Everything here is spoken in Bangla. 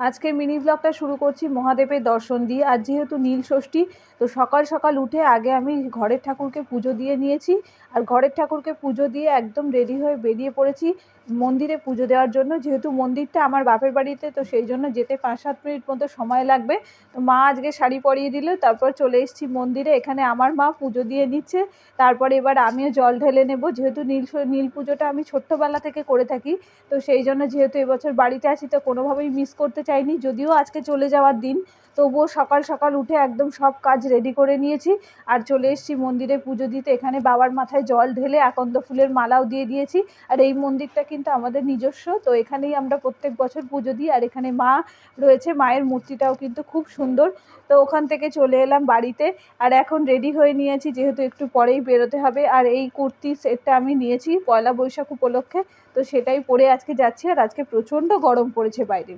আজকের মিনি ব্লগটা শুরু করছি মহাদেবের দর্শন দিয়ে। আর যেহেতু নীল ষষ্ঠী, তো সকাল সকাল উঠে আগে আমি ঘরের ঠাকুরকে পুজো দিয়ে নিয়েছি। আর ঘরের ঠাকুরকে পুজো দিয়ে একদম রেডি হয়ে বেরিয়ে পড়েছি মন্দিরে পুজো দেওয়ার জন্য। যেহেতু মন্দিরটা আমার বাপের বাড়িতে, তো সেই জন্য যেতে 5-7 মিনিট মতো সময় লাগবে। তো মা আজকে শাড়ি পরিয়ে দিল, তারপর চলে এসেছি মন্দিরে। এখানে আমার মা পুজো দিয়ে নিচ্ছে, তারপরে এবার আমিও জল ঢেলে নেব। যেহেতু নীল পুজোটা আমি ছোট্টবেলা থেকে করে থাকি, তো সেই জন্য যেহেতু এবছর বাড়িতে আছি, তো কোনোভাবেই মিস করতে চাইনি। যদিও আজকে চলে যাওয়ার দিন, তবুও সকাল সকাল উঠে একদম সব কাজ রেডি করে নিয়েছি আর চলে এসেছি মন্দিরে পুজো দিতে। এখানে বাবার মাথায় জল ঢেলে আকন্দ ফুলের মালাও দিয়ে দিয়েছি। আর এই মন্দিরটা কিন্তু আমাদের নিজস্ব, তো এখানেই আমরা প্রত্যেক বছর পুজো দিই। আর এখানে মা রয়েছে, মায়ের মূর্তিটাও কিন্তু খুব সুন্দর। তো ওখান থেকে চলে এলাম বাড়িতে, আর এখন রেডি হয়ে নিয়েছি যেহেতু একটু পরেই বেরোতে হবে। আর এই কুর্তি সেটটা আমি নিয়েছি পয়লা বৈশাখ উপলক্ষে, তো সেটাই পরে আজকে যাচ্ছি। আর আজকে প্রচণ্ড গরম পড়েছে বাইরে।